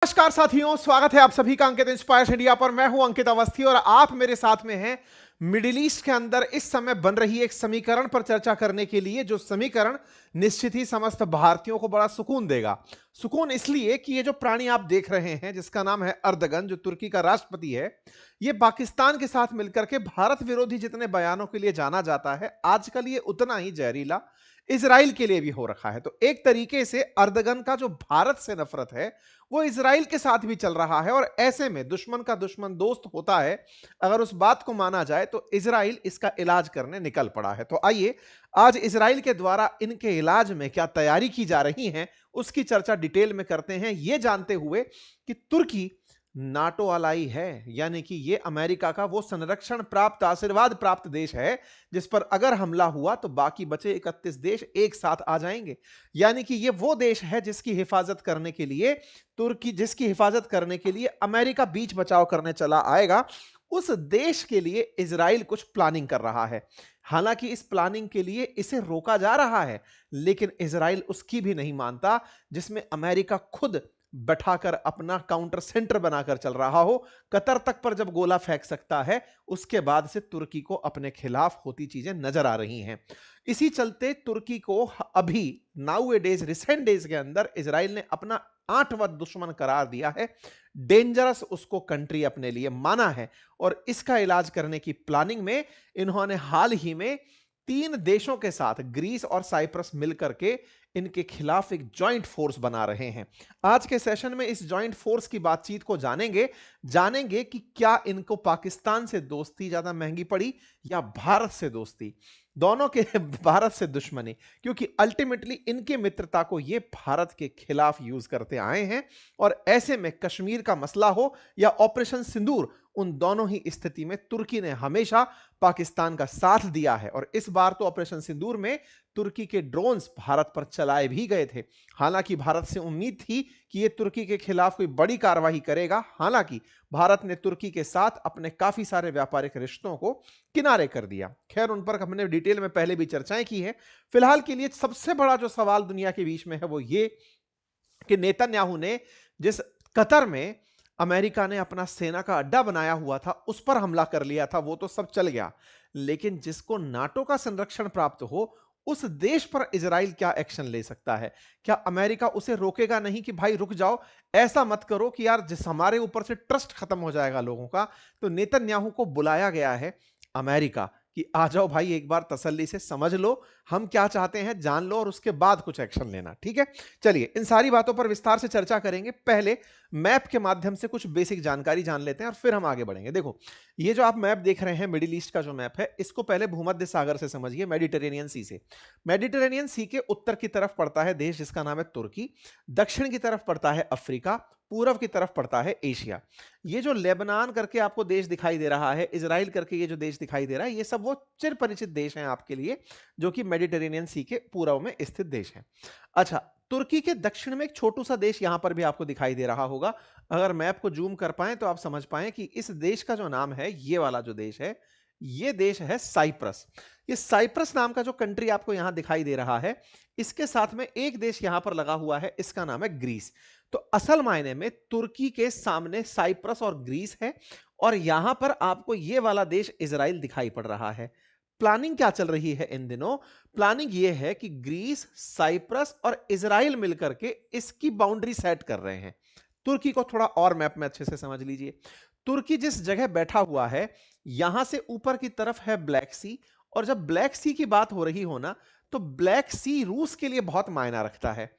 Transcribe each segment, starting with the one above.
नमस्कार साथियों, स्वागत है आप सभी का अंकित इंस्पायर्स इंडिया पर। मैं हूं अंकित अवस्थी और आप मेरे साथ में हैं मिडिल ईस्ट के अंदर इस समय बन रही एक समीकरण पर चर्चा करने के लिए, जो समीकरण निश्चित ही समस्त भारतीयों को बड़ा सुकून देगा। सुकून इसलिए कि ये जो प्राणी आप देख रहे हैं, जिसका नाम है अर्दगन, जो तुर्की का राष्ट्रपति है, ये पाकिस्तान के साथ मिलकर के भारत विरोधी जितने बयानों के लिए जाना जाता है, आजकल ये उतना ही जहरीला इजराइल के लिए भी हो रखा है। तो एक तरीके से अर्दगन का जो भारत से नफरत है वो इजराइल के साथ भी चल रहा है, और ऐसे में दुश्मन का दुश्मन दोस्त होता है, अगर उस बात को माना जाए तो इजराइल इसका इलाज करने निकल पड़ा है। तो आइए आज इजराइल के द्वारा इनके इलाज में क्या तैयारी की जा रही है उसकी चर्चा डिटेल में करते हैं, यह जानते हुए कि तुर्की नाटो अलाई है, यानी कि यह अमेरिका का वो संरक्षण प्राप्त, आशीर्वाद प्राप्त देश है जिस पर अगर हमला हुआ तो बाकी बचे 31 देश एक साथ आ जाएंगे। यानी कि यह वो देश है जिसकी हिफाजत करने के लिए अमेरिका बीच बचाव करने चला आएगा। उस देश के लिए इजराइल कुछ प्लानिंग कर रहा है। हालांकि इस प्लानिंग के लिए इसे रोका जा रहा है, लेकिन इजराइल उसकी भी नहीं मानता, जिसमें अमेरिका खुद बैठाकर अपना काउंटर सेंटर बनाकर चल रहा हो। कतर तक पर जब गोला फेंक सकता है, उसके बाद से तुर्की को अपने खिलाफ होती चीजें नजर आ रही हैं। इसी चलते तुर्की को अभी नाउ ए डेज, रिसेंट डेज के अंदर इजराइल ने अपना 8वां दुश्मन करार दिया है, डेंजरस उसको कंट्री अपने लिए माना है। और इसका इलाज करने की प्लानिंग में इन्होंने हाल ही में 3 देशों के साथ, ग्रीस और साइप्रस मिलकर के इनके खिलाफ एक जॉइंट फोर्स बना रहे हैं। आज के सेशन में इस जॉइंट फोर्स की बातचीत को जानेंगे कि क्या इनको पाकिस्तान से दोस्ती ज्यादा महंगी पड़ी या भारत से दोस्ती, दोनों के भारत से दुश्मनी, क्योंकि अल्टीमेटली इनके मित्रता को ये भारत के खिलाफ यूज करते आए हैं। और ऐसे में कश्मीर का मसला हो या ऑपरेशन सिंदूर, उन दोनों ही स्थिति में तुर्की ने हमेशा पाकिस्तान का साथ दिया है। और इस बार तो ऑपरेशन सिंदूर में तुर्की के ड्रोन्स भारत पर चलाए भी गए थे। हालांकि भारत से उम्मीद थी कि यह तुर्की के खिलाफ कोई बड़ी कार्रवाई करेगा। हालांकि भारत ने तुर्की के साथ अपने काफी सारे व्यापारिक रिश्तों को किनारे कर दिया। खैर, उन पर हमने डिटेल में पहले भी चर्चाएं की है। फिलहाल के लिए सबसे बड़ा जो सवाल दुनिया के बीच में है वो ये कि नेतन्याहू ने जिस कतर में अमेरिका ने अपना सेना का अड्डा बनाया हुआ था उस पर हमला कर लिया था, वो तो सब चल गया, लेकिन जिसको नाटो का संरक्षण प्राप्त हो उस देश पर इजराइल क्या एक्शन ले सकता है? क्या अमेरिका उसे रोकेगा नहीं कि भाई रुक जाओ, ऐसा मत करो कि यार जिस हमारे ऊपर से ट्रस्ट खत्म हो जाएगा लोगों का। तो नेतन्याहू को बुलाया गया है अमेरिका कि आ जाओ भाई, एक बार तसल्ली से समझ लो हम क्या चाहते हैं, जान लो, और उसके बाद कुछ एक्शन लेना। ठीक है, चलिए इन सारी बातों पर विस्तार से चर्चा करेंगे। पहले मैप के माध्यम से कुछ बेसिक जानकारी जान लेते हैं और फिर हम आगे बढ़ेंगे। देखो, ये जो आप मैप देख रहे हैं, मिडिल ईस्ट का जो मैप है, इसको पहले भूमध्य सागर से समझिए, मेडिटेरेनियन सी से। मेडिटेरेनियन सी के उत्तर की तरफ पड़ता है देश जिसका नाम है तुर्की, दक्षिण की तरफ पड़ता है अफ्रीका, पूर्व की तरफ पड़ता है एशिया। ये जो लेबनान करके आपको देश दिखाई दे रहा है, इजराइल करके ये जो देश दिखाई दे रहा है, ये सब वो चिर परिचित देश हैं आपके लिए, जो कि मेडिटेरेनियन सी के पूर्व में स्थित देश हैं। अच्छा, तुर्की के दक्षिण में एक छोटू सा देश यहां पर भी आपको दिखाई दे रहा होगा। अगर मैप को जूम कर पाए तो आप समझ पाए कि इस देश का जो नाम है, ये वाला जो देश है, ये देश है साइप्रस। ये साइप्रस नाम का जो कंट्री आपको यहां दिखाई दे रहा है, इसके साथ में एक देश यहां पर लगा हुआ है, इसका नाम है ग्रीस। तो असल मायने में तुर्की के सामने साइप्रस और ग्रीस है, और यहां पर आपको यह वाला देश इजराइल दिखाई पड़ रहा है। प्लानिंग क्या चल रही है इन दिनों? प्लानिंग यह है कि ग्रीस, साइप्रस और इजराइल मिलकर के इसकी बाउंड्री सेट कर रहे हैं। तुर्की को थोड़ा और मैप में अच्छे से समझ लीजिए। तुर्की जिस जगह बैठा हुआ है, यहां से ऊपर की तरफ है ब्लैक सी, और जब ब्लैक सी की बात हो रही हो ना, तो ब्लैक सी रूस के लिए बहुत मायना रखता है।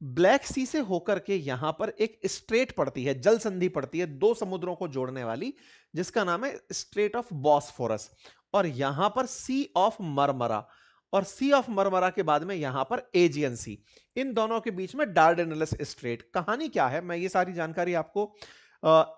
ब्लैक सी से होकर के यहां पर एक स्ट्रेट पड़ती है, जल संधि पड़ती है, दो समुद्रों को जोड़ने वाली, जिसका नाम है स्ट्रेट ऑफ बॉस्फोरस। और यहां पर सी ऑफ मरमरा, और सी ऑफ मरमरा के बाद में यहां पर एजियन सी। इन दोनों के बीच में डार्डेनलस स्ट्रेट। कहानी क्या है, मैं ये सारी जानकारी आपको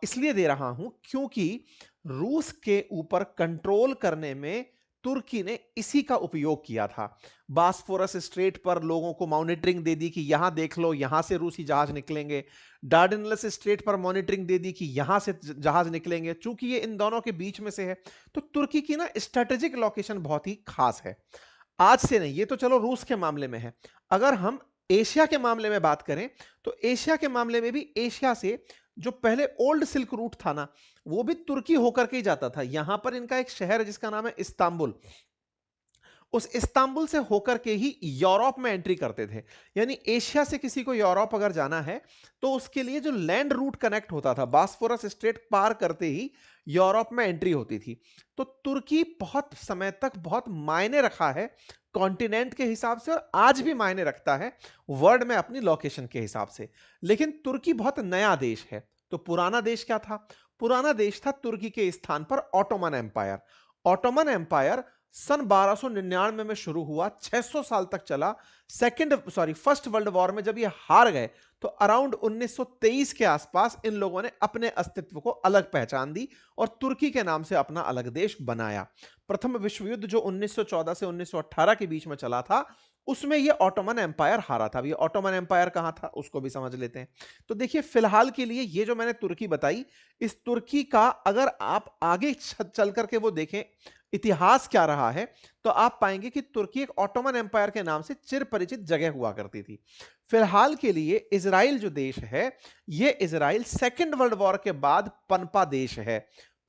इसलिए दे रहा हूं क्योंकि रूस के ऊपर कंट्रोल करने में तुर्की ने इसी का उपयोग किया था। बास्फोरस स्ट्रेट पर लोगों को मॉनिटरिंग दे दी कि यहां देख लो, यहां से रूसी जहाज निकलेंगे। डार्डेनलस स्ट्रेट पर मॉनिटरिंग दे दी कि यहां से जहाज निकलेंगे। चूंकि ये इन दोनों के बीच में से है, तो तुर्की की ना स्ट्रेटेजिक लोकेशन बहुत ही खास है। आज से नहीं, ये तो चलो रूस के मामले में है। अगर हम एशिया के मामले में बात करें तो एशिया के मामले में भी एशिया से जो पहले ओल्ड सिल्क रूट था ना, वो भी तुर्की होकर के ही जाता था। यहां पर इनका एक शहर है जिसका नाम है इस्तांबुल। उस इस्तांबुल से होकर के ही यूरोप में एंट्री करते थे। यानी एशिया से किसी को यूरोप अगर जाना है तो उसके लिए जो लैंड रूट कनेक्ट होता था, बास्फोरस स्ट्रेट पार करते ही यूरोप में एंट्री होती थी। तो तुर्की बहुत समय तक बहुत मायने रखा है कॉन्टिनेंट के हिसाब से, और आज भी मायने रखता है वर्ल्ड में अपनी लोकेशन के हिसाब से। लेकिन तुर्की बहुत नया देश है। तो पुराना देश क्या था? पुराना देश था तुर्की के स्थान पर ऑटोमन एम्पायर। ऑटोमन एम्पायर सन 1299 में शुरू हुआ, 600 साल तक चला। फर्स्ट वर्ल्ड वॉर में जब ये हार गए तो अराउंड 1923 के आसपास इन लोगों ने अपने अस्तित्व को अलग पहचान दी और तुर्की के नाम से अपना अलग देश बनाया। प्रथम विश्व युद्ध जो 1914 से 1918 के बीच में चला था, उसमें ये ऑटोमन एम्पायर हारा था। ये ऑटोमन एम्पायर कहां था उसको भी समझ लेते हैं। तो देखिए, फिलहाल के लिए ये जो मैंने तुर्की बताई, इस तुर्की का अगर आप आगे चल करके वो देखें इतिहास क्या रहा है, तो आप पाएंगे कि तुर्की एक ऑटोमन एम्पायर के नाम से चिर परिचित जगह हुआ करती थी। फिलहाल के लिए इजराइल जो देश है, यह इजराइल सेकेंड वर्ल्ड वॉर के बाद पनपा देश है।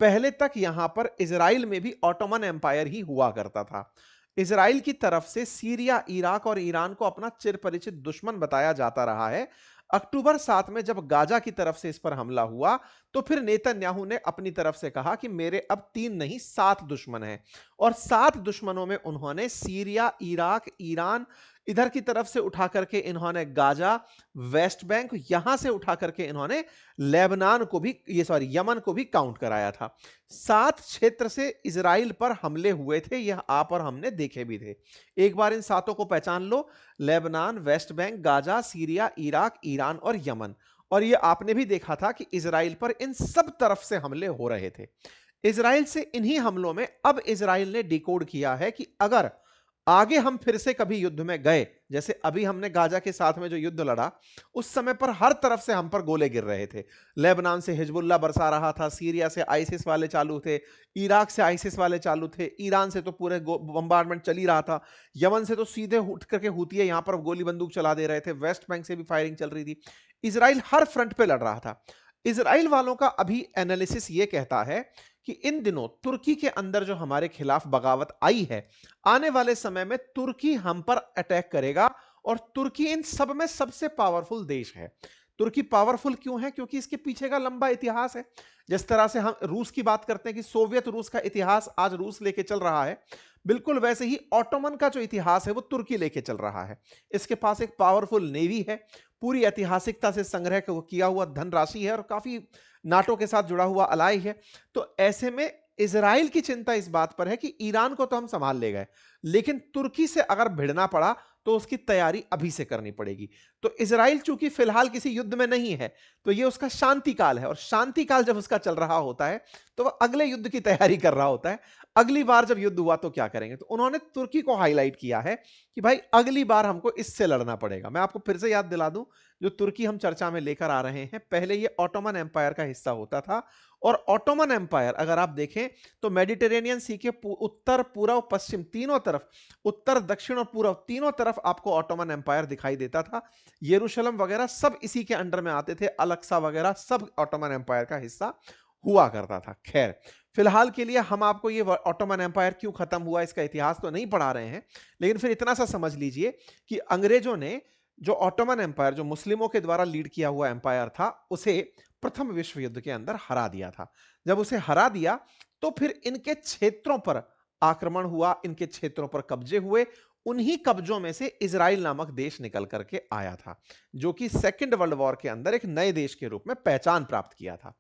पहले तक यहां पर इजराइल में भी ऑटोमन एम्पायर ही हुआ करता था। इजराइल की तरफ से सीरिया, इराक और ईरान को अपना चिर परिचित दुश्मन बताया जाता रहा है। अक्टूबर 7 में जब गाजा की तरफ से इस पर हमला हुआ तो फिर नेतन्याहू ने अपनी तरफ से कहा कि मेरे अब 3 नहीं 7 दुश्मन हैं, और 7 दुश्मनों में उन्होंने सीरिया, इराक, ईरान, इधर की तरफ से उठा करके इन्होंने गाजा, वेस्ट बैंक, यहां से उठा करके इन्होंने लेबनान को भी, यमन को भी काउंट कराया था। 7 क्षेत्र से इजराइल पर हमले हुए थे, यह आप और हमने देखे भी थे। एक बार इन सातों को पहचान लो: Lebanon, West Bank, Gaza, Syria, Iraq, Iran और यमन। और ये आपने भी देखा था कि इजराइल पर इन सब तरफ से हमले हो रहे थे। इजराइल से इन्हीं हमलों में अब इजराइल ने डिकोड किया है कि अगर आगे हम फिर से कभी युद्ध में गए, जैसे अभी हमने गाजा के साथ में जो युद्ध लड़ा, उस समय पर हर तरफ से हम पर गोले गिर रहे थे। लेबनान से हिजबुल्लाह बरसा रहा था, सीरिया से आईसिस वाले चालू थे, इराक से आईसिस वाले चालू थे, ईरान से तो पूरे बम्बार्डमेंट चल ही रहा था, यमन से तो सीधे उठ करके हूती है यहां पर गोली बंदूक चला दे रहे थे, वेस्ट बैंक से भी फायरिंग चल रही थी। इजराइल हर फ्रंट पे लड़ रहा था। इजराइल वालों का अभी एनालिसिस ये कहता है कि इन दिनों तुर्की के अंदर जो हमारे खिलाफ बगावत आई है, आने वाले समय में तुर्की हम पर अटैक करेगा। और तुर्की इन सब में सबसे पावरफुल देश है। तुर्की पावरफुल क्यों है? क्योंकि इसके पीछे का लंबा इतिहास है। जिस तरह से हम रूस की बात करते हैं कि सोवियत रूस का इतिहास आज रूस लेके चल रहा है, बिल्कुल वैसे ही ऑटोमन का जो इतिहास है वो तुर्की लेके चल रहा है। इसके पास एक पावरफुल नेवी है, पूरी ऐतिहासिकता से संग्रह किया हुआ धनराशि है, और काफी नाटो के साथ जुड़ा हुआ अलाई है। तो ऐसे में इजराइल की चिंता इस बात पर है कि ईरान को तो हम संभाल ले गए, लेकिन तुर्की से अगर भिड़ना पड़ा तो उसकी तैयारी अभी से करनी पड़ेगी। तो इजराइल चूंकि फिलहाल किसी युद्ध में नहीं है, तो ये उसका शांति काल है, और शांति काल जब उसका चल रहा होता है तो वह अगले युद्ध की तैयारी कर रहा होता है। अगली बार जब युद्ध हुआ तो क्या करेंगे? तो उन्होंने तुर्की को हाईलाइट किया है कि भाई अगली बार हमको इससे लड़ना पड़ेगा। मैं आपको फिर से याद दिला दूं, जो तुर्की हम चर्चा में लेकर आ रहे हैं, पहले ये ऑटोमन एम्पायर का हिस्सा होता था। और ऑटोमन एम्पायर अगर आप देखें तो मेडिटेरेनियन सी के उत्तर, पूर्व, पश्चिम तीनों तरफ, उत्तर, दक्षिण और पूर्व तीनों तरफ आपको ऑटोमन एम्पायर दिखाई देता था। यरूशलेम वगैरह सब इसी के अंडर में आते थे, अलक्सा वगैरह सब ऑटोमन एम्पायर का हिस्सा हुआ करता था। खैर, फिलहाल के लिए हम आपको ये ऑटोमन एम्पायर क्यों खत्म हुआ इसका इतिहास तो नहीं पढ़ा रहे हैं, लेकिन फिर इतना सा समझ लीजिए कि अंग्रेजों ने जो ऑटोमन एम्पायर, जो मुस्लिमों के द्वारा लीड किया हुआ एम्पायर था, उसे प्रथम विश्व युद्ध के अंदर हरा दिया था। जब उसे हरा दिया तो फिर इनके क्षेत्रों पर आक्रमण हुआ, इनके क्षेत्रों पर कब्जे हुए। उन्हीं कब्जों में से इजराइल नामक देश निकल करके आया था, जो कि सेकेंड वर्ल्ड वॉर के अंदर एक नए देश के रूप में पहचान प्राप्त किया था।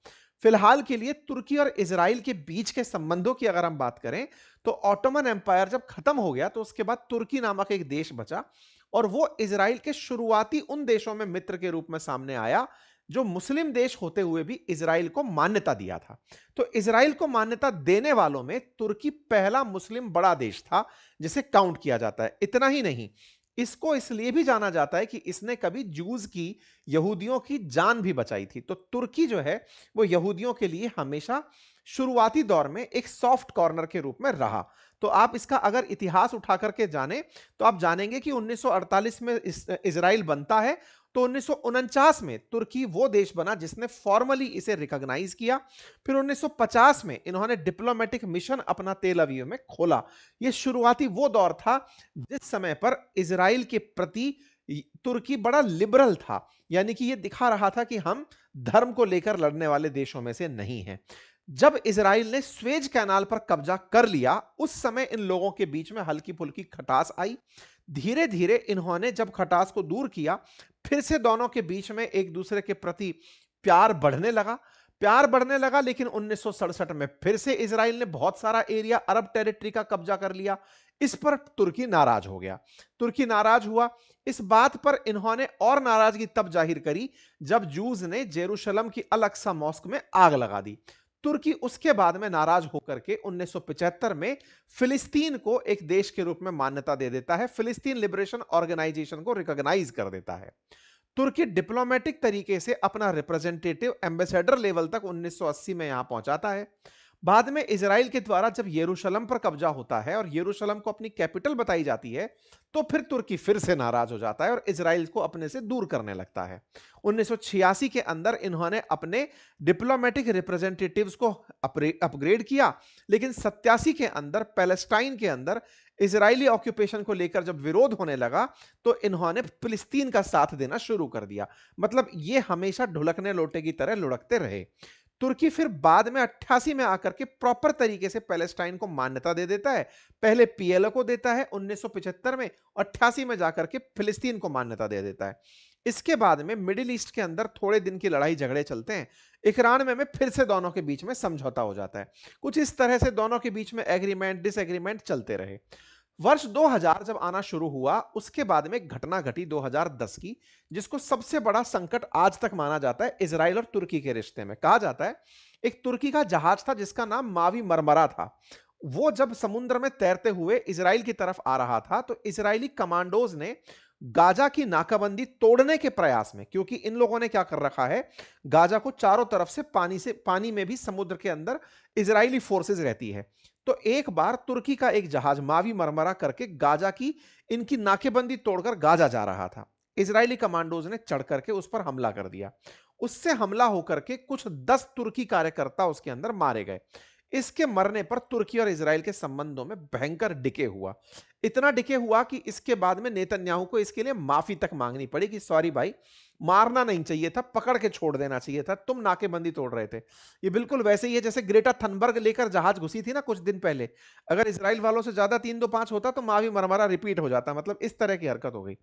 फिलहाल के लिए तुर्की और इजराइल के बीच के संबंधों की अगर हम बात करें तो ऑटोमन एम्पायर जब खत्म हो गया तो उसके बाद तुर्की नामक एक देश बचा, और वो इजराइल के शुरुआती उन देशों में मित्र के रूप में सामने आया जो मुस्लिम देश होते हुए भी इजराइल को मान्यता दिया था। तो इजराइल को मान्यता देने वालों में तुर्की पहला मुस्लिम बड़ा देश था जिसे काउंट किया जाता है। इतना ही नहीं, इसको इसलिए भी जाना जाता है कि इसने कभी जूस की, यहूदियों की जान भी बचाई थी। तो तुर्की जो है वो यहूदियों के लिए हमेशा शुरुआती दौर में एक सॉफ्ट कॉर्नर के रूप में रहा। तो आप इसका अगर इतिहास उठा करके जाने तो आप जानेंगे कि 1948 में इजराइल बनता है, तो 1949 में तुर्की वो देश बना जिसने फॉर्मली इसे रिकॉग्नाइज किया। फिर 1950 में इन्होंने डिप्लोमेटिक मिशन अपना तेल अवीव में खोला। यह शुरुआती वो दौर था जिस समय पर इजराइल के प्रति तुर्की बड़ा लिबरल था, यानी कि यह दिखा रहा था कि हम धर्म को लेकर लड़ने वाले देशों में से नहीं हैं। जब इजराइल ने स्वेज कैनाल पर कब्जा कर लिया, उस समय इन लोगों के बीच में हल्की फुल्की खटास आई। धीरे धीरे इन्होंने जब खटास को दूर किया, फिर से दोनों के बीच में एक दूसरे के प्रति प्यार बढ़ने लगा। प्यार बढ़ने लगा, लेकिन 1967 में फिर से इजराइल ने बहुत सारा एरिया, अरब टेरिटरी का कब्जा कर लिया। इस पर तुर्की नाराज हो गया। तुर्की नाराज हुआ। इस बात पर इन्होंने और नाराजगी तब जाहिर करी जब जूस ने जेरूशलम की अल अक्सा मॉस्क में आग लगा दी। तुर्की उसके बाद में नाराज होकर के 1975 में फिलिस्तीन को एक देश के रूप में मान्यता दे देता है, फिलिस्तीन लिबरेशन ऑर्गेनाइजेशन को रिकॉग्नाइज कर देता है। तुर्की डिप्लोमेटिक तरीके से अपना रिप्रेजेंटेटिव एम्बेसडर लेवल तक 1980 में यहां पहुंचाता है। बाद में इजराइल के द्वारा जब यरूशलेम पर कब्जा होता है और यरूशलेम को अपनी कैपिटल बताई जाती है, तो फिर तुर्की फिर से नाराज हो जाता है और इजराइल को अपने से दूर करने लगता है। 1986 के अंदर इन्होंने अपने डिप्लोमेटिक रिप्रेजेंटेटिव्स को अपग्रेड किया, लेकिन 87 के अंदर पैलेस्टाइन के अंदर इजरायली ऑक्यूपेशन को लेकर जब विरोध होने लगा, तो इन्होंने फिलिस्तीन का साथ देना शुरू कर दिया। मतलब ये हमेशा ढुलकने लोटे की तरह लुढ़कते रहे। तुर्की फिर बाद में 88 में आकर के प्रॉपर तरीके से पैलेस्टाइन को मान्यता दे देता है। पहले पीएलओ को देता है 1975 में, 88 में जाकर के फिलिस्तीन को मान्यता दे देता है। इसके बाद में मिडिल ईस्ट के अंदर थोड़े दिन की लड़ाई झगड़े चलते हैं। 91 में फिर से दोनों के बीच में समझौता हो जाता है। कुछ इस तरह से दोनों के बीच में एग्रीमेंट डिसएग्रीमेंट चलते रहे। वर्ष 2000 जब आना शुरू हुआ, उसके बाद में घटना घटी 2010 की, जिसको सबसे बड़ा संकट आज तक माना जाता है इजराइल और तुर्की के रिश्ते में। कहा जाता है एक तुर्की का जहाज था जिसका नाम मावी मरमरा था। वो जब समुद्र में तैरते हुए इजराइल की तरफ आ रहा था, तो इजरायली कमांडोज ने गाजा की नाकाबंदी तोड़ने के प्रयास में, क्योंकि इन लोगों ने क्या कर रखा है, गाजा को चारों तरफ से पानी में भी समुद्र के अंदर इजरायली फोर्सेस रहती है। तो एक बार तुर्की का एक जहाज मावी मरमरा करके गाजा की इनकी नाकेबंदी तोड़कर गाजा जा रहा था। इजरायली कमांडोज ने चढ़ करके उस पर हमला कर दिया। उससे हमला होकर के कुछ 10 तुर्की कार्यकर्ता उसके अंदर मारे गए। इसके मरने पर तुर्की और इजराइल के संबंधों में भयंकर डिके हुआ। इतना डिके हुआ कि इसके बाद में नेतन्याहू को इसके लिए माफी तक मांगनी पड़ी कि सॉरी भाई, मारना नहीं चाहिए था, पकड़ के छोड़ देना चाहिए था, तुम नाकेबंदी तोड़ रहे थे। ये बिल्कुल वैसे ही है जैसे ग्रेटा थनबर्ग लेकर जहाज घुसी थी ना कुछ दिन पहले। अगर इसराइल वालों से ज्यादा 3-2-5 होता तो मावी मरमरा रिपीट हो जाता। मतलब इस तरह की हरकत हो गई।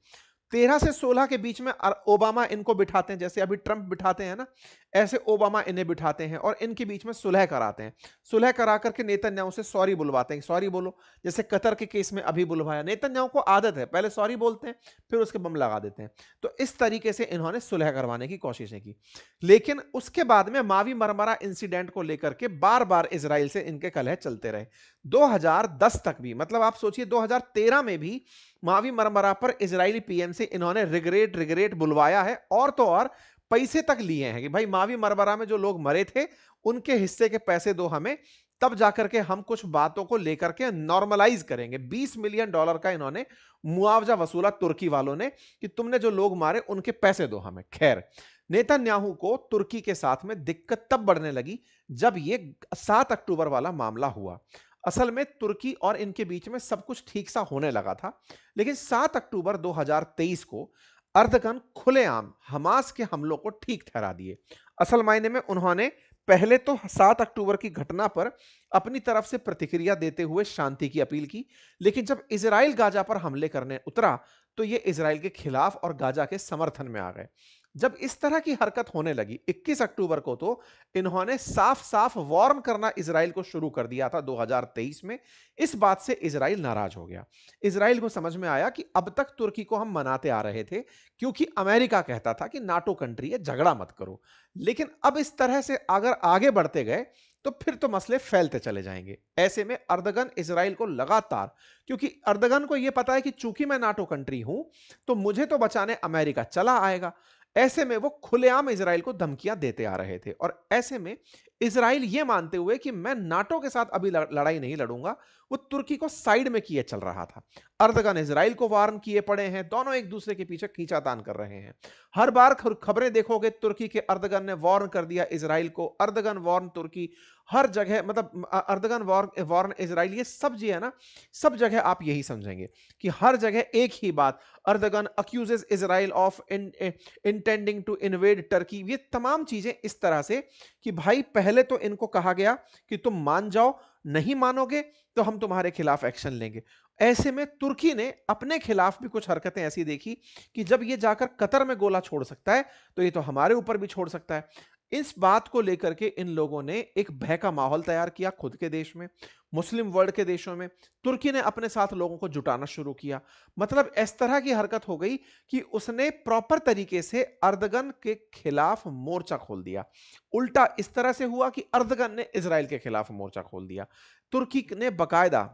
13 से 16 के बीच में ओबामा इनको बिठाते हैं, जैसे अभी ट्रंप बिठाते हैं ना, ऐसे ओबामा इन्हें बिठाते हैं और इनके बीच में सुलह कराते हैं। सुलह करा करके नेतन्याहू से सॉरी बुलवाते हैं, सॉरी बोलो। जैसे कतर के केस में अभी बुलवाया। नेतन्याहू को आदत है, पहले सॉरी बोलते हैं फिर उसके बम लगा देते हैं। तो इस तरीके से इन्होंने सुलह करवाने की कोशिशें की। लेकिन उसके बाद में मावी मरमरा इंसिडेंट को लेकर के बार बार इजराइल से इनके कलह चलते रहे। 2010 तक भी, मतलब आप सोचिए 2013 में भी मावी मरमरा पर इजरायली पीएम से इन्होंने रिग्रेट बुलवाया है, और तो और पैसे तक लिए हैं कि भाई मावी मरमरा में जो लोग मरे थे उनके हिस्से के पैसे दो हमें, तब जाकर के हम कुछ बातों को लेकर के नॉर्मलाइज करेंगे। $20 मिलियन का इन्होंने मुआवजा वसूला तुर्की वालों ने कि तुमने जो लोग मारे उनके पैसे दो हमें। खैर, नेतन्याहू को तुर्की के साथ में दिक्कत तब बढ़ने लगी जब ये 7 अक्टूबर वाला मामला हुआ। असल में तुर्की और इनके बीच में सब कुछ ठीक सा होने लगा था, लेकिन 7 अक्टूबर 2023 को अर्दगन खुलेआम हमास के हमलों को ठीक ठहरा दिए। असल मायने में उन्होंने पहले तो 7 अक्टूबर की घटना पर अपनी तरफ से प्रतिक्रिया देते हुए शांति की अपील की, लेकिन जब इजराइल गाजा पर हमले करने उतरा तो ये इजराइल के खिलाफ और गाजा के समर्थन में आ गए। जब इस तरह की हरकत होने लगी 21 अक्टूबर को, तो इन्होंने साफ-साफ वार्न करना इजराइल को शुरू कर दिया था 2023 में। इस बात से इजराइल नाराज हो गया। इजराइल को समझ में आया कि अब तक तुर्की को हम मनाते आ रहे थे क्योंकि अमेरिका कहता था कि नाटो कंट्री है, झगड़ा मत करो। लेकिन अब इस तरह से अगर आगे बढ़ते गए तो फिर तो मसले फैलते चले जाएंगे। ऐसे में अर्दगन इजराइल को लगातार, क्योंकि अर्दगन को यह पता है कि चूंकि मैं नाटो कंट्री हूं तो मुझे तो बचाने अमेरिका चला आएगा। ऐसे में वो खुलेआम इजराइल को धमकियां देते आ रहे थे और ऐसे में इजराइल ये मानते हुए कि मैं नाटो के साथ अभी लड़ाई नहीं लड़ूंगा, वो तुर्की को साइड में किए चल रहा था। अर्दगन इजराइल को वार्न किए पड़े हैं, दोनों एक दूसरे के पीछे खींचातान कर रहे हैं। हर बार खबरें देखोगे तुर्की के अर्दगन ने वार्न कर दिया इजराइल को, अर्दगन वार्न तुर्की, हर जगह मतलब अर्दगन वार्न इजराइल, ये सब जी है ना, सब जगह आप यही समझेंगे कि हर जगह एक ही बात, Erdogan accuses Israel of intending to invade Turkey. ये तमाम चीजें इस तरह से कि भाई पहले तो इनको कहा गया कि तुम मान जाओ, नहीं मानोगे तो हम तुम्हारे खिलाफ एक्शन लेंगे। ऐसे में तुर्की ने अपने खिलाफ भी कुछ हरकतें ऐसी देखी कि जब ये जाकर कतर में गोला छोड़ सकता है तो ये तो हमारे ऊपर भी छोड़ सकता है। इस बात को लेकर के इन लोगों ने एक भय का माहौल तैयार किया खुद के देश में, मुस्लिम वर्ल्ड के देशों में। तुर्की ने अपने साथ लोगों को जुटाना शुरू किया। मतलब इस तरह की हरकत हो गई कि उसने प्रॉपर तरीके से अर्दगन के खिलाफ मोर्चा खोल दिया। उल्टा इस तरह से हुआ कि अर्दगन ने इजराइल के खिलाफ मोर्चा खोल दिया। तुर्की ने बकायदा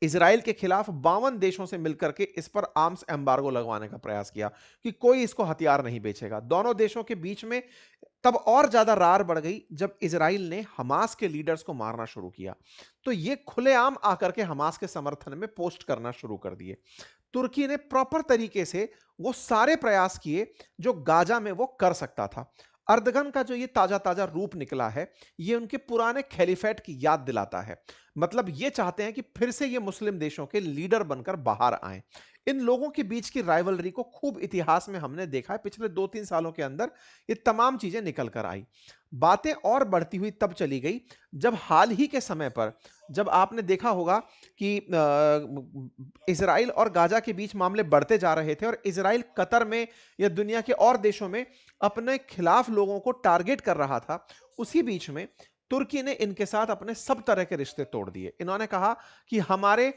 इजराइल के खिलाफ 52 देशों से मिलकर के इस पर आर्म्स एम्बार्गो लगवाने का प्रयास किया कि कोई इसको हथियार नहीं बेचेगा। दोनों देशों के बीच में तब और ज्यादा रार बढ़ गई जब इजराइल ने हमास के लीडर्स को मारना शुरू किया। तो ये खुलेआम आकर के हमास के समर्थन में पोस्ट करना शुरू कर दिए। तुर्की ने प्रॉपर तरीके से वो सारे प्रयास किए जो गाजा में वो कर सकता था। अर्दगन का जो ये ताजा ताजा रूप निकला है, ये उनके पुराने खलीफेट की याद दिलाता है। मतलब ये चाहते हैं कि फिर से ये मुस्लिम देशों के लीडर बनकर बाहर आए। इन लोगों के बीच की राइवलरी को खूब इतिहास में हमने देखा है, पिछले 2-3 सालों के अंदर ये तमाम चीजें निकल कर आई। बातें और बढ़ती हुई तब चली गई जब हाल ही के समय पर, जब आपने देखा होगा कि इजराइल और गाजा के बीच मामले बढ़ते जा रहे थे और इजराइल कतर में या दुनिया के और देशों में अपने खिलाफ लोगों को टारगेट कर रहा था। उसी बीच में तुर्की ने इनके साथ अपने सब तरह के रिश्ते तोड़ दिए। इन्होंने कहा कि हमारे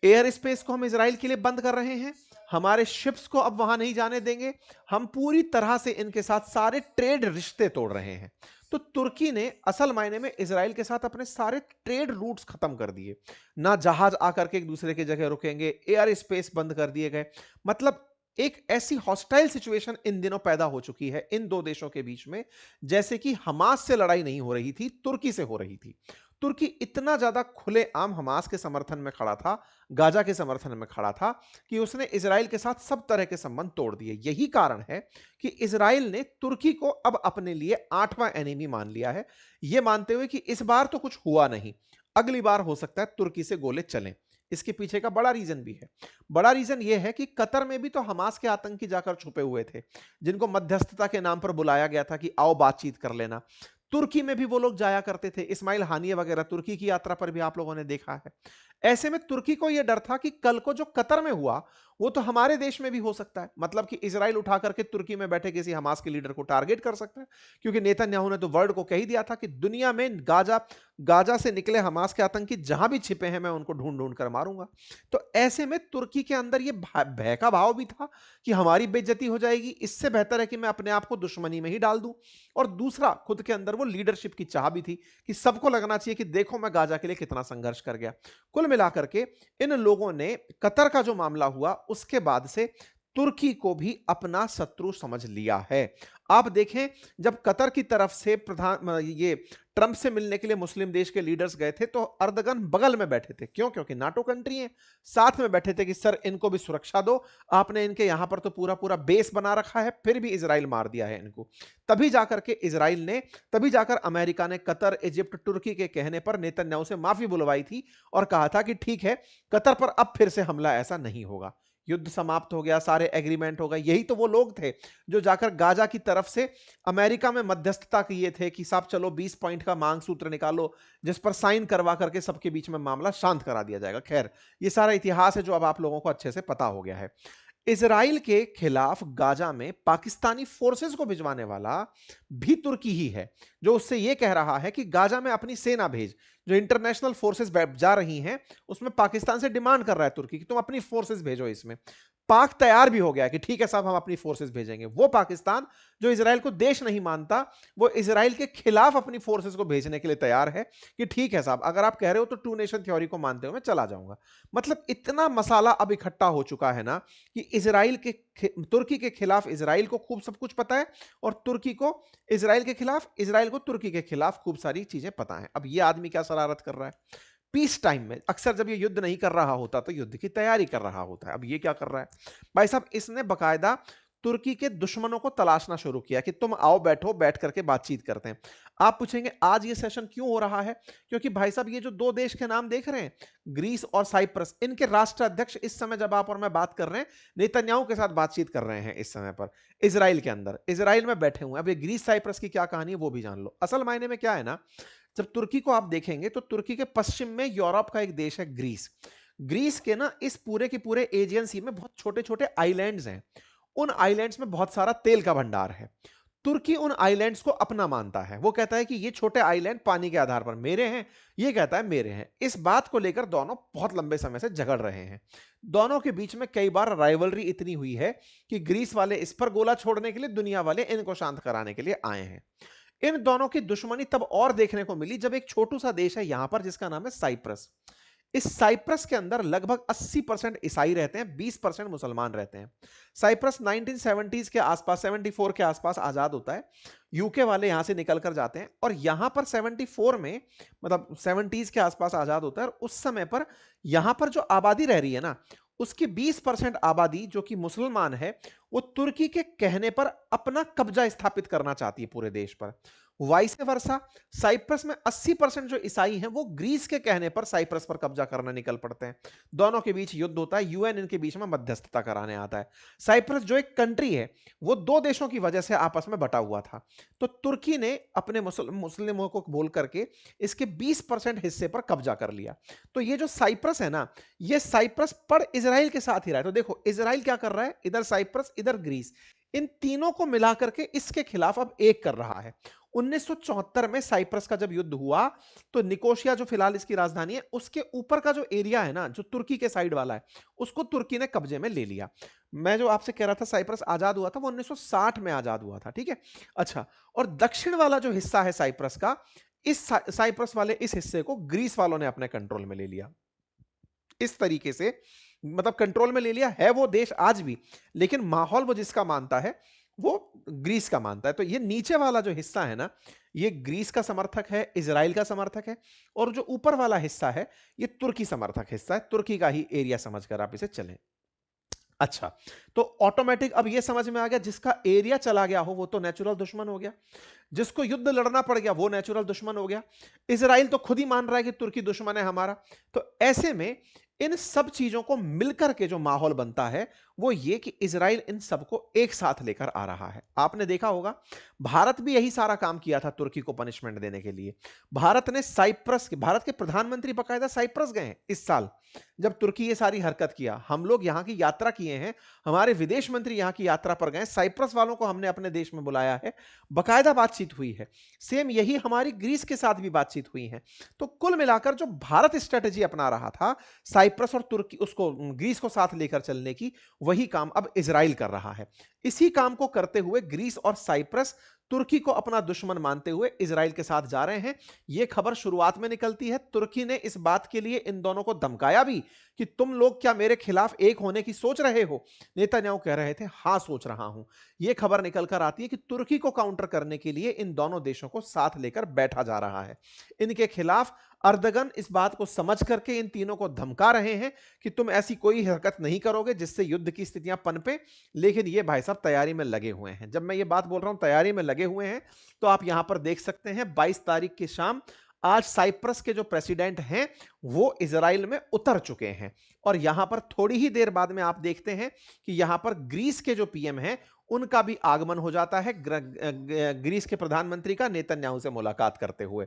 एयर स्पेस को हम इजराइल के लिए बंद कर रहे हैं, हमारे शिप्स को अब वहां नहीं जाने देंगे, हम पूरी तरह से इनके साथ सारे ट्रेड रिश्ते तोड़ रहे हैं। तो तुर्की ने असल मायने में इजराइल के साथ अपने सारे ट्रेड रूट्स खत्म कर दिए। ना जहाज आकर के एक दूसरे की जगह रुकेंगे, एयर स्पेस बंद कर दिए गए। मतलब एक ऐसी हॉस्टाइल सिचुएशन इन दिनों पैदा हो चुकी है इन दो देशों के बीच में, जैसे कि हमास से लड़ाई नहीं हो रही थी, तुर्की से हो रही थी। तुर्की इतना ज्यादा खुलेआम हमास के समर्थन में खड़ा था, गाजा के समर्थन में खड़ा था, कि उसने इजराइल के साथ सब तरह के संबंध तोड़ दिए। यही कारण है कि इजराइल ने तुर्की को अब अपने लिए 8वां एनिमी मान लिया है, यह मानते हुए कि इस बार तो कुछ हुआ नहीं, अगली बार हो सकता है तुर्की से गोले चलें। इसके पीछे का बड़ा रीजन भी है। बड़ा रीजन यह है कि कतर में भी तो हमास के आतंकी जाकर छुपे हुए थे, जिनको मध्यस्थता के नाम पर बुलाया गया था कि आओ बातचीत कर लेना। तुर्की में भी वो लोग जाया करते थे, इस्माइल हानिये वगैरह तुर्की की यात्रा पर भी आप लोगों ने देखा है। ऐसे में तुर्की को यह डर था कि कल को जो कतर में हुआ वो तो हमारे देश में भी हो सकता है। मतलब कि इजराइल उठा करके तुर्की में बैठे किसी हमास के लीडर को टारगेट कर सकता है, क्योंकि नेतन्याहू ने तो वर्ल्ड को कह ही दिया था कि दुनिया में गाजा से निकले हमास के आतंकी जहां भी छिपे हैं मैं उनको ढूंढ ढूंढ कर मारूंगा। तो ऐसे में तुर्की के अंदर यह भय का भाव भी था कि हमारी बेइज्जती हो जाएगी, इससे बेहतर है कि मैं अपने आप को दुश्मनी में ही डाल दूं। और दूसरा, खुद के अंदर वो लीडरशिप की चाह भी थी कि सबको लगना चाहिए कि देखो मैं गाजा के लिए कितना संघर्ष कर गया। कुल मिलाकर के इन लोगों ने कतर का जो मामला हुआ उसके बाद से तुर्की को भी अपना शत्रु समझ लिया है। आप देखें, जब कतर की तरफ से ये ट्रंप से मिलने के लिए मुस्लिम देश के लीडर्स गए थे तो अर्दगन बगल में बैठे थे। क्यों? क्योंकि नाटो कंट्री है, साथ में बैठे थे कि सर इनको भी सुरक्षा दो, आपने इनके यहां पर तो पूरा पूरा बेस बना रखा है, फिर भी इजराइल मार दिया है इनको। तभी जाकर अमेरिका ने कतर, इजिप्ट, तुर्की के कहने पर नेतन्याहू से माफी बुलवाई थी और कहा था कि ठीक है, कतर पर अब फिर से हमला ऐसा नहीं होगा, युद्ध समाप्त हो गया, सारे एग्रीमेंट हो गए। यही तो वो लोग थे जो जाकर गाजा की तरफ से अमेरिका में मध्यस्थता किए थे कि साहब चलो 20 पॉइंट का मांग सूत्र निकालो जिस पर साइन करवा करके सबके बीच में मामला शांत करा दिया जाएगा। खैर, ये सारा इतिहास है जो अब आप लोगों को अच्छे से पता हो गया है। इजराइल के खिलाफ गाजा में पाकिस्तानी फोर्सेस को भिजवाने वाला भी तुर्की ही है, जो उससे यह कह रहा है कि गाजा में अपनी सेना भेज। जो इंटरनेशनल फोर्सेस जा रही हैं उसमें पाकिस्तान से डिमांड कर रहा है तुर्की कि तुम अपनी फोर्सेस भेजो इसमें। पाक तैयार भी हो गया कि ठीक है साहब हम अपनी फोर्सेस भेजेंगे। वो पाकिस्तान जो इजराइल को देश नहीं मानता, वो इजराइल के खिलाफ अपनी फोर्सेस को भेजने के लिए तैयार है कि ठीक है साहब अगर आप कह रहे हो तो टू नेशन थ्योरी को मानते हो मैं चला जाऊंगा। मतलब इतना मसाला अब इकट्ठा हो चुका है ना कि इजराइल के तुर्की के खिलाफ इजराइल को खूब सब कुछ पता है, और तुर्की को इजराइल के खिलाफ, इजराइल को तुर्की के खिलाफ खूब सारी चीजें पता है। अब ये आदमी क्या शरारत कर रहा है पीस टाइम में, अक्सर जब ये युद्ध नहीं कर रहा होता तो युद्ध की तैयारी कर रहा होता है। अब ये क्या कर रहा है भाई साहब, इसने बकायदा तुर्की के दुश्मनों को तलाशना शुरू किया कि तुम आओ बैठो, बैठ करके बातचीत करते हैं। आप पूछेंगे आज ये सेशन क्यों हो रहा है, क्योंकि भाई साहब ये जो दो देश के नाम देख रहे हैं ग्रीस और साइप्रस, इनके राष्ट्राध्यक्ष इस समय जब आप और मैं बात कर रहे हैं नेतन्याहू के साथ बातचीत कर रहे हैं इस समय पर इजराइल के अंदर, इजराइल में बैठे हुए हैं। अब ये ग्रीस साइप्रस की क्या कहानी है वो भी जान लो। असल मायने में क्या है ना, जब तुर्की को आप देखेंगे तो तुर्की के पश्चिम में यूरोप का एक देश है ग्रीस। ग्रीस के ना इस पूरे के पूरे एजियन सी में बहुत छोटे छोटे आइलैंड्स हैं। उन आइलैंड्स में बहुत सारा तेल का भंडार है। तुर्की उन आइलैंड्स को अपना मानता है। वो कहता है कि ये छोटे आइलैंड पानी के आधार पर मेरे हैं, ये कहता है मेरे हैं। इस बात को लेकर दोनों बहुत लंबे समय से झगड़ रहे हैं। दोनों के बीच में कई बार राइवलरी इतनी हुई है कि ग्रीस वाले इस पर गोला छोड़ने के लिए, दुनिया वाले इनको शांत कराने के लिए आए हैं। इन दोनों की दुश्मनी तब और देखने को मिली जब एक छोटू सा देश है यहां पर जिसका नाम है साइप्रस। इस साइप्रस के अंदर लगभग 80% ईसाई रहते हैं, 20% मुसलमान रहते हैं। साइप्रस 1970s के आसपास, 74 के आसपास आजाद होता है। यूके वाले यहां से निकल कर जाते हैं और यहां पर 74 में, मतलब 70s के आसपास आजाद होता है। और उस समय पर यहां पर जो आबादी रह रही है ना, उसकी 20% आबादी जो कि मुसलमान है, वो तुर्की के कहने पर अपना कब्जा स्थापित करना चाहती है पूरे देश पर। वाइस वर्सा, साइप्रस में 80% जो ईसाई हैं वो ग्रीस के कहने पर साइप्रस पर कब्जा करने निकल पड़ते हैं। दोनों के बीच युद्ध होता है, यूएन इनके बीच में मध्यस्थता कराने आता है। साइप्रस जो एक कंट्री है वो दो देशों की वजह से आपस में बटा हुआ था। तो तुर्की ने अपने मुस्लिमों को बोल करके इसके 20% हिस्से पर कब्जा कर लिया। तो ये जो साइप्रस है ना, ये साइप्रस पर इजराइल के साथ ही रहा है। तो देखो इजराइल क्या कर रहा है, इधर साइप्रस इधर ग्रीस, इन तीनों को मिलाकर के इसके खिलाफ अब एक कर रहा है। 1974 में साइप्रस का जब युद्ध हुआ तो निकोशिया जो फिलहाल इसकी राजधानी है, उसके ऊपर का जो एरिया है ना, जो तुर्की के साइड वाला है, उसको तुर्की ने कब्जे में ले लिया। मैं जो आपसे कह रहा था साइप्रस आजाद हुआ था वो 1960 में आजाद हुआ था, ठीक है। अच्छा, और दक्षिण वाला जो हिस्सा है साइप्रस का, इस साइप्रस वाले इस हिस्से को ग्रीस वालों ने अपने कंट्रोल में ले लिया। इस तरीके से मतलब कंट्रोल में ले लिया है वो देश आज भी, लेकिन माहौल वो जिसका मानता है वो ग्रीस का मानता है। तो ये नीचे वाला जो हिस्सा है ना, ये ग्रीस का समर्थक है, इजराइल का समर्थक है, और जो ऊपर वाला हिस्सा है ये तुर्की समर्थक हिस्सा है, तुर्की का ही एरिया समझकर आप इसे चलें। अच्छा, तो ऑटोमेटिक अब ये समझ में आ गया जिसका एरिया चला गया हो वो तो नेचुरल दुश्मन हो गया, जिसको युद्ध लड़ना पड़ गया वो नेचुरल दुश्मन हो गया। इजराइल तो खुद ही मान रहा है कि तुर्की दुश्मन है हमारा। तो ऐसे में इन सब चीजों को मिलकर के जो माहौल बनता है वो ये कि इजराइल इन सबको एक साथ लेकर आ रहा है। आपने देखा होगा भारत भी यही सारा काम किया था तुर्की को पनिशमेंट देने के लिए। भारत ने भारत के प्रधानमंत्री बकायदा साइप्रस गए हैं इस साल, जब तुर्की ये सारी हरकत किया। हम लोग यहां की यात्रा किए हैं, हमारे विदेश मंत्री यहां की यात्रा पर गए, साइप्रस वालों को हमने अपने देश में बुलाया है, बकायदा बातचीत हुई है। सेम यही हमारी ग्रीस के साथ भी बातचीत हुई है। तो कुल मिलाकर जो भारत स्ट्रेटेजी अपना रहा था साइप्रस और तुर्की, उसको ग्रीस को साथ लेकर चलने की, वही काम अब इजराइल कर रहा है। इसी काम को करते हुए ग्रीस और साइप्रस तुर्की को अपना दुश्मन मानते हुए इजराइल के साथ जा रहे हैं। यह खबर शुरुआत में निकलती है, तुर्की ने इस बात के लिए इन दोनों को धमकाया भी कि तुम लोग क्या मेरे खिलाफ एक होने की सोच रहे हो। नेतन्याहू कह रहे थे हां सोच रहा हूं। यह खबर निकलकर आती है कि तुर्की को काउंटर करने के लिए इन दोनों देशों को साथ लेकर बैठा जा रहा है। इनके खिलाफ अर्दगन इस बात को समझ करके इन तीनों को धमका रहे हैं कि तुम ऐसी कोई हरकत नहीं करोगे जिससे युद्ध की स्थितियां पनपे। लेकिन ये भाई साहब तैयारी में लगे हुए हैं। जब मैं ये बात बोल रहा हूं तैयारी में लगे हुए हैं, तो आप यहां पर देख सकते हैं 22 तारीख की शाम आज साइप्रस के जो प्रेसिडेंट हैं वो इजराइल में उतर चुके हैं। और यहां पर थोड़ी ही देर बाद में आप देखते हैं कि यहां पर ग्रीस के जो पीएम हैं उनका भी आगमन हो जाता है, ग्रीस के प्रधानमंत्री का नेतन्याहू से मुलाकात करते हुए।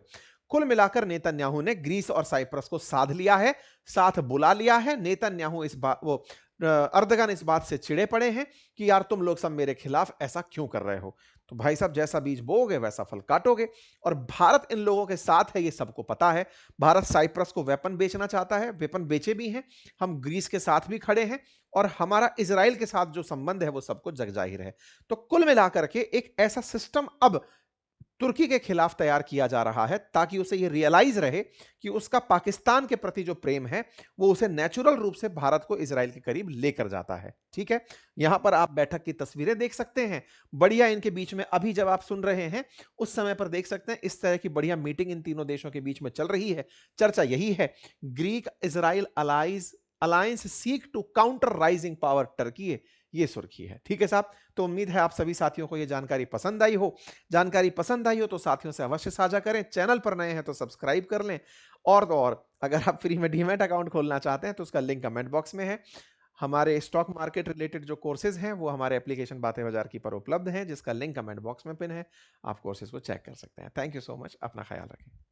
कुल मिलाकर नेतन्याहू ने ग्रीस और साइप्रस को साध लिया है, साथ बुला लिया है। नेतन्याहू इस बात वो अर्दगन इस बात से चिढ़े पड़े हैं कि यार तुम लोग सब मेरे खिलाफ ऐसा क्यों कर रहे हो? तो भाई साहब जैसा बीज बोओगे वैसा फल काटोगे और भारत इन लोगों के साथ है ये सबको पता है। भारत साइप्रस को वेपन बेचना चाहता है, वेपन बेचे भी हैं। हम ग्रीस के साथ भी खड़े हैं और हमारा इज़राइल के साथ जो संबंध है वो सबको जग जाहिर है। तो कुल मिलाकर के एक ऐसा सिस्टम अब तुर्की के खिलाफ तैयार किया जा रहा है ताकि उसे यह रियलाइज रहे कि उसका पाकिस्तान के प्रति जो प्रेम है वो उसे नेचुरल रूप से भारत को इजराइल के करीब लेकर जाता है। ठीक है, यहां पर आप बैठक की तस्वीरें देख सकते हैं। बढ़िया इनके बीच में अभी जब आप सुन रहे हैं उस समय पर देख सकते हैं इस तरह की बढ़िया मीटिंग इन तीनों देशों के बीच में चल रही है। चर्चा यही है, Greek Israel allies alliance seek to counter rising power Turkey, ये सुर्खी है। ठीक है साहब, तो उम्मीद है आप सभी साथियों को यह जानकारी पसंद आई हो। जानकारी पसंद आई हो तो साथियों से अवश्य साझा करें। चैनल पर नए हैं तो सब्सक्राइब कर लें। और तो और अगर आप फ्री में डीमैट अकाउंट खोलना चाहते हैं तो उसका लिंक कमेंट बॉक्स में है। हमारे स्टॉक मार्केट रिलेटेड जो कोर्सेज हैं वो हमारे एप्लीकेशन बातें बाजार की पर उपलब्ध हैं, जिसका लिंक कमेंट बॉक्स में पिन है। आप कोर्सेज को चेक कर सकते हैं। थैंक यू सो मच, अपना ख्याल रखें।